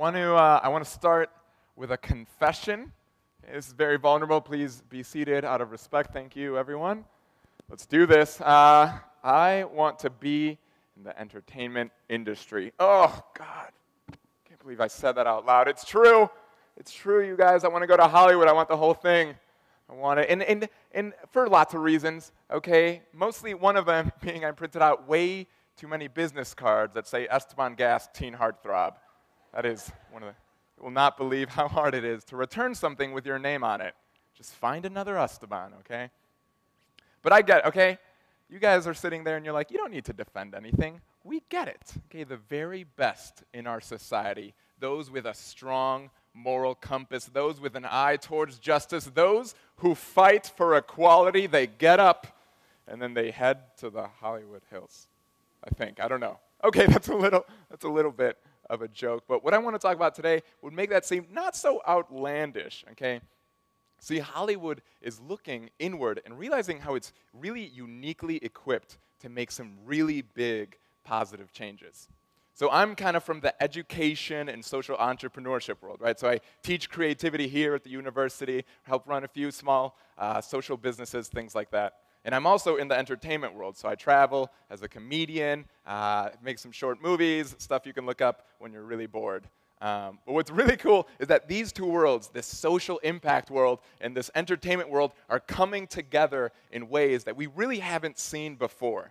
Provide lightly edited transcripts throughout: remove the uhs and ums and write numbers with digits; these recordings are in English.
I want to start with a confession. This is very vulnerable. Please be seated out of respect. Thank you, everyone. Let's do this. I want to be in the entertainment industry. Oh, God. Can't believe I said that out loud. It's true. It's true, you guys. I want to go to Hollywood. I want the whole thing. I want it. And for lots of reasons, okay? Mostly one of them being I printed out way too many business cards that say Esteban Gast, teen heartthrob. That is one of the... You will not believe how hard it is to return something with your name on it. Just find another Esteban, okay? But I get it, okay? You guys are sitting there and you're like, you don't need to defend anything. We get it, okay? The very best in our society, those with a strong moral compass, those with an eye towards justice, those who fight for equality, they get up and then they head to the Hollywood Hills, I think. I don't know. Okay, that's a little bit of a joke, but what I want to talk about today would make that seem not so outlandish, okay? See, Hollywood is looking inward and realizing how it's really uniquely equipped to make some really big positive changes. So I'm kind of from the education and social entrepreneurship world, right? So I teach creativity here at the university, help run a few small social businesses, things like that. And I'm also in the entertainment world, so I travel as a comedian, make some short movies, stuff you can look up when you're really bored. But what's really cool is that these two worlds, this social impact world and this entertainment world, are coming together in ways that we really haven't seen before.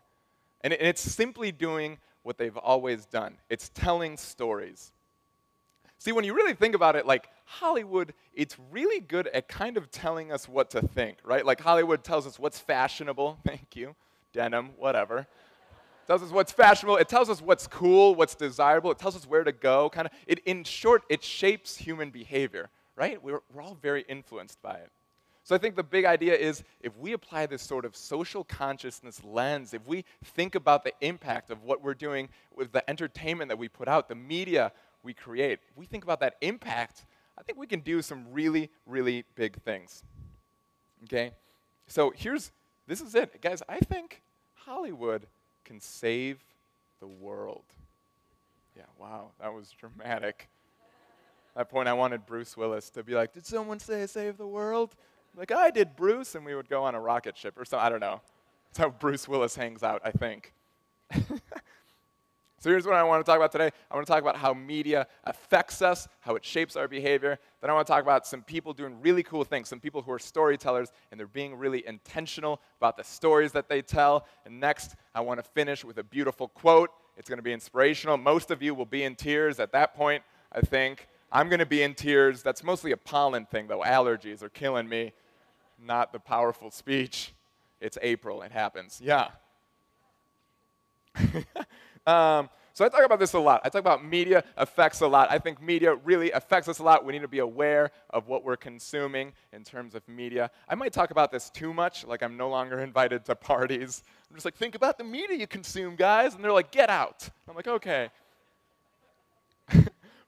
And it's simply doing what they've always done. It's telling stories. See, when you really think about it, like Hollywood, it's really good at kind of telling us what to think, right? Like Hollywood tells us what's fashionable. Thank you. Denim, whatever. It tells us what's fashionable. It tells us what's cool, what's desirable. It tells us where to go. Kind of. In short, it shapes human behavior, right? We're all very influenced by it. So I think the big idea is if we apply this sort of social consciousness lens, if we think about the impact of what we're doing with the entertainment that we put out, the media we create, if we think about that impact, I think we can do some really, really big things. Okay? So this is it. Guys, I think Hollywood can save the world. Yeah, wow, that was dramatic. At that point, I wanted Bruce Willis to be like, did someone say save the world? Like, I did, Bruce, and we would go on a rocket ship or something. I don't know. That's how Bruce Willis hangs out, I think. So here's what I want to talk about today. I want to talk about how media affects us, how it shapes our behavior. Then I want to talk about some people doing really cool things, some people who are storytellers, and they're being really intentional about the stories that they tell. And next, I want to finish with a beautiful quote. It's going to be inspirational. Most of you will be in tears at that point, I think. I'm going to be in tears. That's mostly a pollen thing, though. Allergies are killing me, not the powerful speech. It's April. It happens. Yeah. So I talk about this a lot. I talk about media affects a lot. I think media really affects us a lot. We need to be aware of what we're consuming in terms of media. I might talk about this too much, like I'm no longer invited to parties. I'm just like, think about the media you consume, guys. And they're like, get out. I'm like, okay.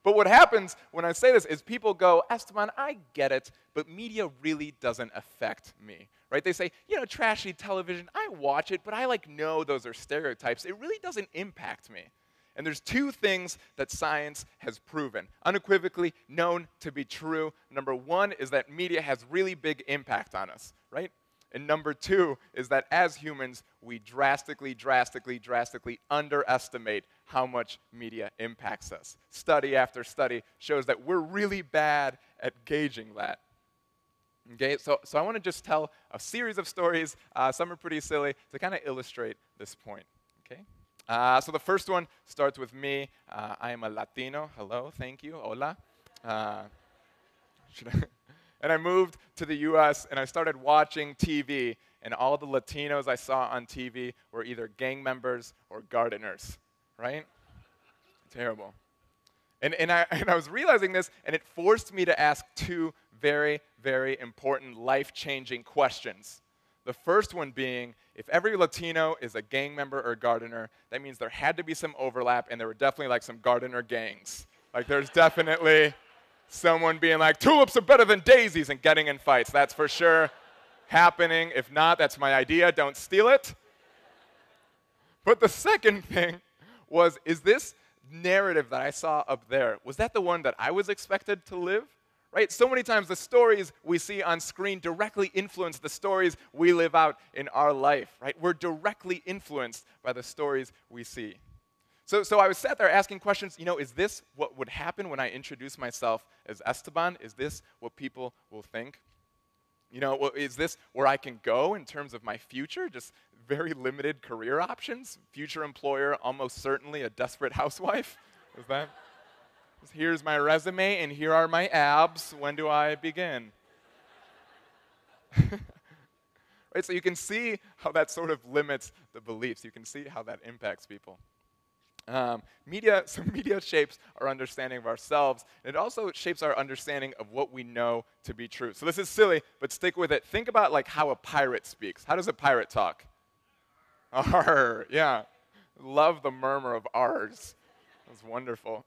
But what happens when I say this is people go, Esteban, I get it, but media really doesn't affect me, right? They say, you know, trashy television, I watch it, but I know those are stereotypes. It really doesn't impact me. And there's two things that science has proven, unequivocally known to be true. Number one is that media has really big impact on us, right? And number two is that as humans, we drastically underestimate how much media impacts us. Study after study shows that we're really bad at gauging that. Okay, so I want to just tell a series of stories, some are pretty silly, to kind of illustrate this point, okay? So the first one starts with me. I am a Latino. Hello, thank you, hola. And I moved to the US and I started watching TV, and all the Latinos I saw on TV were either gang members or gardeners, right? Terrible. And I was realizing this, and it forced me to ask two very, very important life-changing questions. The first one being, if every Latino is a gang member or gardener, that means there had to be some overlap, and there were definitely like some gardener gangs. Like there's definitely someone being like, tulips are better than daisies, and getting in fights. That's for sure happening. If not, that's my idea. Don't steal it. But the second thing was, is this narrative that I saw up there, was that the one that I was expected to live? Right? So many times the stories we see on screen directly influence the stories we live out in our life, right? We're directly influenced by the stories we see. So I was sat there asking questions, is this what would happen when I introduce myself as Esteban? Is this what people will think? Is this where I can go in terms of my future? Just very limited career options? Future employer, almost certainly a desperate housewife? Is that? Here's my resume, and here are my abs. When do I begin? Right, so you can see how that sort of limits the beliefs. You can see how that impacts people. Media shapes our understanding of ourselves, and it also shapes our understanding of what we know to be true. So this is silly, but stick with it. Think about like how a pirate speaks. How does a pirate talk? Arr, yeah. Love the murmur of R's. That's wonderful.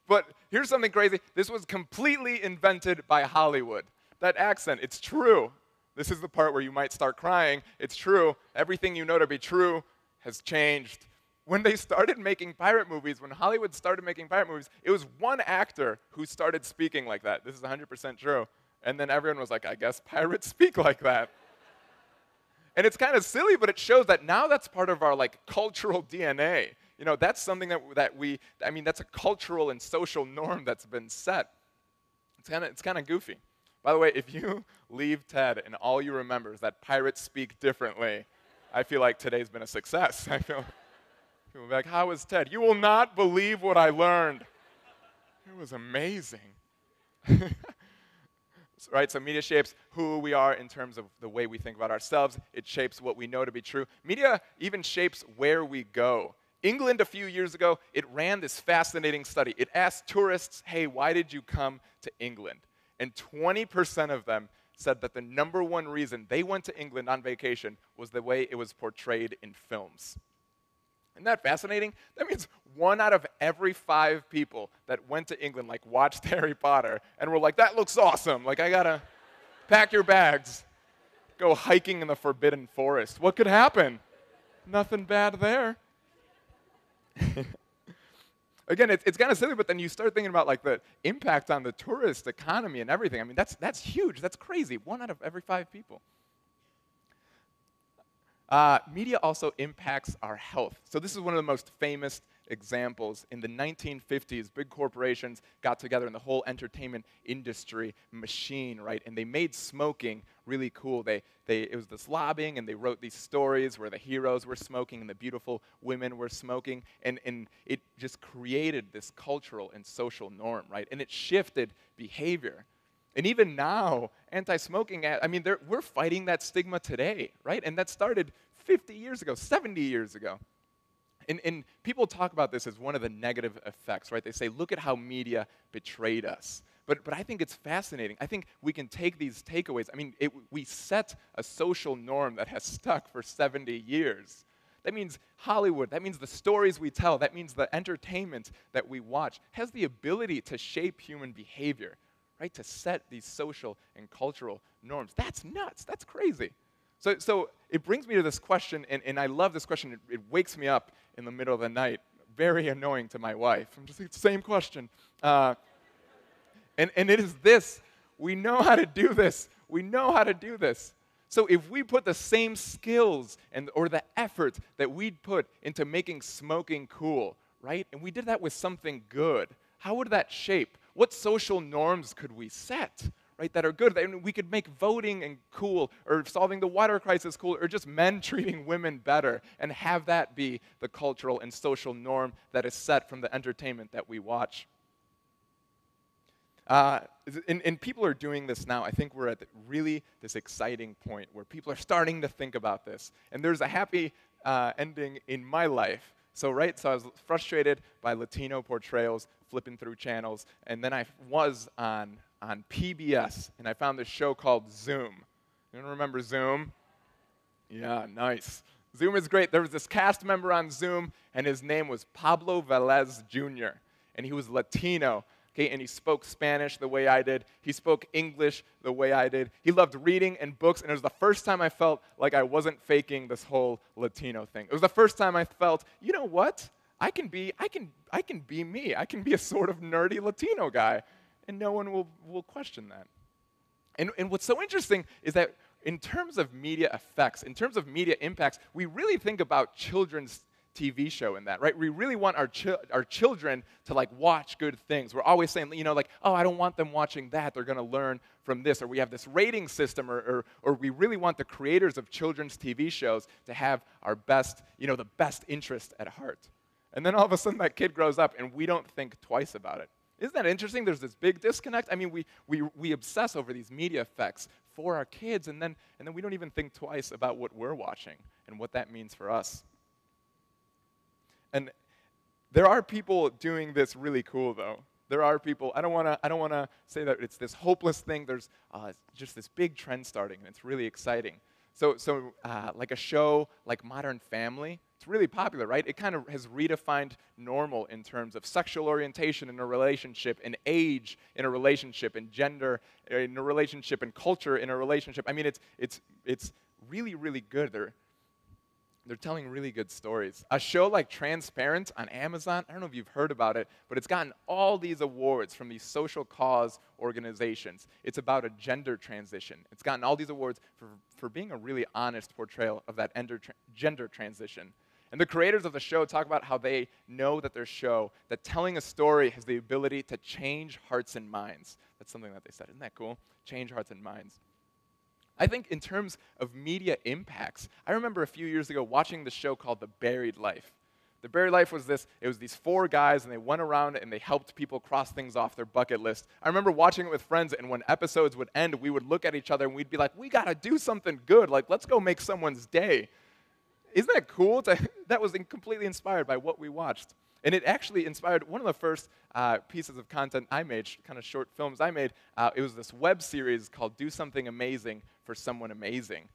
But here's something crazy. This was completely invented by Hollywood. That accent, it's true. This is the part where you might start crying. It's true. Everything you know to be true has changed. When they started making pirate movies, when Hollywood started making pirate movies, it was one actor who started speaking like that. This is 100% true. And then everyone was like, I guess pirates speak like that. And it's kind of silly, but it shows that now that's part of our like cultural DNA. That's something that's a cultural and social norm that's been set. It's kind of goofy. By the way, if you leave TED and all you remember is that pirates speak differently, I feel like today's been a success. I feel like, how was TED? You will not believe what I learned. It was amazing. Right, so media shapes who we are in terms of the way we think about ourselves. It shapes what we know to be true. Media even shapes where we go. England, a few years ago, it ran this fascinating study. It asked tourists, hey, why did you come to England? And 20% of them said that the number one reason they went to England on vacation was the way it was portrayed in films. Isn't that fascinating? That means 1 out of every 5 people that went to England, like, watched Harry Potter and were like, that looks awesome. Like, I gotta pack your bags, go hiking in the Forbidden Forest. What could happen? Nothing bad there. Again, it's kind of silly, but then you start thinking about like the impact on the tourist economy and everything. I mean, that's huge. That's crazy. 1 out of every 5 people. Media also impacts our health. So this is one of the most famous examples. In the 1950s, big corporations got together in the whole entertainment industry machine, right? And they made smoking really cool. It was this lobbying, and they wrote these stories where the heroes were smoking and the beautiful women were smoking, and it just created this cultural and social norm, right? And it shifted behavior. And even now, anti-smoking, we're fighting that stigma today, right? And that started 50 years ago, 70 years ago. And people talk about this as one of the negative effects, right? They say, look at how media betrayed us. But I think it's fascinating. I think we can take these takeaways. We set a social norm that has stuck for 70 years. That means Hollywood, that means the stories we tell, that means the entertainment that we watch has the ability to shape human behavior, right? To set these social and cultural norms. That's nuts. That's crazy. So it brings me to this question, and I love this question. It wakes me up in the middle of the night. Very annoying to my wife. I'm just like, same question. And it is this. We know how to do this. We know how to do this. So if we put the same skills or the effort that we'd put into making smoking cool, right? And we did that with something good, how would that shape? What social norms could we set, right, that are good? We could make voting and cool, or solving the water crisis cool, or just men treating women better, and have that be the cultural and social norm that is set from the entertainment that we watch. And people are doing this now. I think we're at really this exciting point where people are starting to think about this. And there's a happy ending in my life. So I was frustrated by Latino portrayals, flipping through channels, and then I was on PBS, and I found this show called Zoom. Anyone remember Zoom? Yeah, nice. Zoom is great. There was this cast member on Zoom, and his name was Pablo Velez Jr., and he was Latino. Okay, and he spoke Spanish the way I did. He spoke English the way I did. He loved reading and books, and it was the first time I felt like I wasn't faking this whole Latino thing. It was the first time I felt, you know what? I can be me. I can be a sort of nerdy Latino guy, and no one will question that. And what's so interesting is that in terms of media effects, in terms of media impacts, we really think about children's TV show in that, right? We really want our children to like watch good things. We're always saying, like, oh, I don't want them watching that. They're going to learn from this. Or we have this rating system, or we really want the creators of children's TV shows to have our best, the best interest at heart. And then all of a sudden that kid grows up and we don't think twice about it. Isn't that interesting? There's this big disconnect. I mean, we obsess over these media effects for our kids, and then we don't even think twice about what we're watching and what that means for us. And there are people doing this really cool, though. There are people. I don't want to say that it's this hopeless thing. There's just this big trend starting, and it's really exciting. So like a show like Modern Family, it's really popular, right? It kind of has redefined normal in terms of sexual orientation in a relationship, and age in a relationship, and gender in a relationship, and culture in a relationship. I mean, it's really, really good. They're telling really good stories. A show like Transparent on Amazon, I don't know if you've heard about it, but it's gotten all these awards from these social cause organizations. It's about a gender transition. It's gotten all these awards for being a really honest portrayal of that gender transition. And the creators of the show talk about how they know that that telling a story has the ability to change hearts and minds. That's something that they said. Isn't that cool? Change hearts and minds. I think in terms of media impacts, I remember a few years ago watching the show called The Buried Life. The Buried Life was these 4 guys, and they went around and they helped people cross things off their bucket list. I remember watching it with friends, and when episodes would end, we would look at each other and we'd be like, we gotta do something good, like let's go make someone's day. Isn't that cool? That was completely inspired by what we watched. And it actually inspired one of the first pieces of content I made, kind of short films I made. It was this web series called Do Something Amazing for Someone Amazing.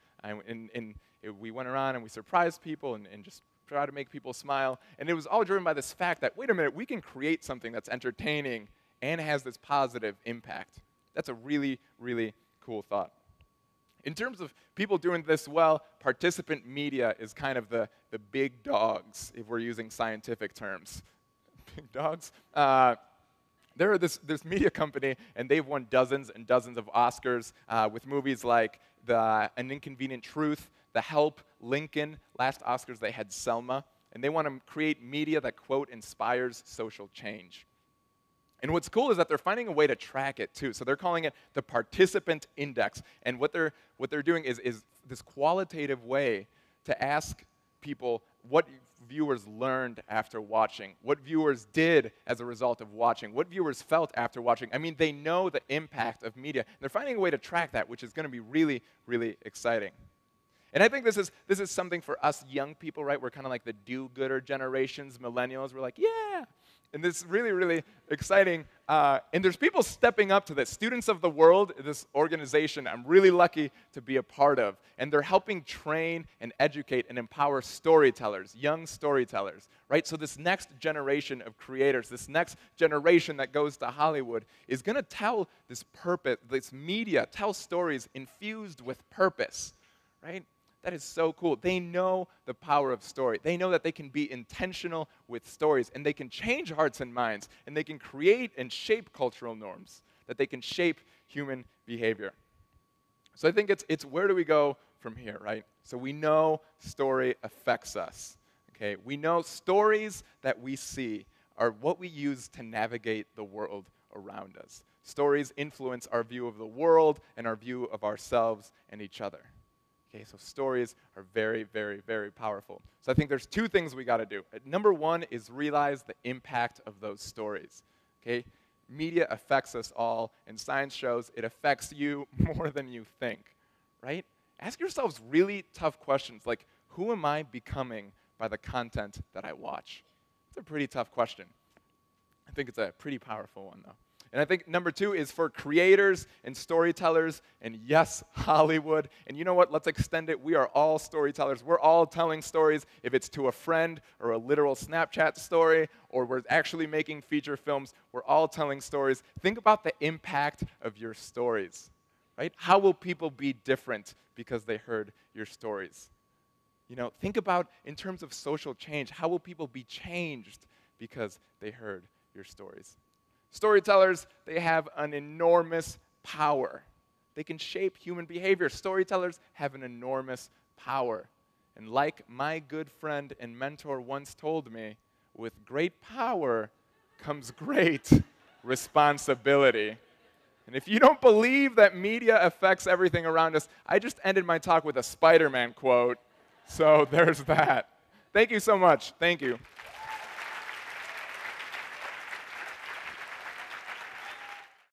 We went around and we surprised people and just tried to make people smile. And it was all driven by this fact that, wait a minute, we can create something that's entertaining and has this positive impact. That's a really, really cool thought. In terms of people doing this well, participant media is kind of the big dogs, if we're using scientific terms. Big dogs? They're this media company, and they've won dozens and dozens of Oscars with movies like An Inconvenient Truth, The Help, Lincoln. Last Oscars they had Selma. And they want to create media that, quote, inspires social change. And what's cool is that they're finding a way to track it too. So they're calling it the participant index. And what they're doing is this qualitative way to ask people what viewers learned after watching, what viewers did as a result of watching, what viewers felt after watching. I mean, they know the impact of media. And they're finding a way to track that, which is going to be really, really exciting. And I think this is something for us young people, right? We're kind of like the do-gooder generations, millennials. We're like, yeah. And this is really, really exciting. And there's people stepping up to this. Students of the World, this organization I'm really lucky to be a part of. And they're helping train and educate and empower storytellers, young storytellers, right? So this next generation of creators, this next generation that goes to Hollywood is going to tell this media, tell stories infused with purpose, right? That is so cool. They know the power of story. They know that they can be intentional with stories, and they can change hearts and minds, and they can create and shape cultural norms, that they can shape human behavior. So I think it's where do we go from here, right? So we know story affects us, okay? We know stories that we see are what we use to navigate the world around us. Stories influence our view of the world and our view of ourselves and each other. Okay, so stories are very, very, very powerful. So I think there's 2 things we got to do. Number 1 is realize the impact of those stories. Okay, media affects us all, and science shows it affects you more than you think, right? Ask yourselves really tough questions like, who am I becoming by the content that I watch? It's a pretty tough question. I think it's a pretty powerful one, though. And I think number 2 is for creators and storytellers, and yes, Hollywood. And you know what? Let's extend it. We are all storytellers. We're all telling stories, if it's to a friend or a literal Snapchat story, or we're actually making feature films. We're all telling stories. Think about the impact of your stories, right? How will people be different because they heard your stories? Think about in terms of social change, how will people be changed because they heard your stories? Storytellers, they have an enormous power. They can shape human behavior. Storytellers have an enormous power. And like my good friend and mentor once told me, with great power comes great responsibility. And if you don't believe that media affects everything around us, I just ended my talk with a Spider-Man quote. So there's that. Thank you so much. Thank you.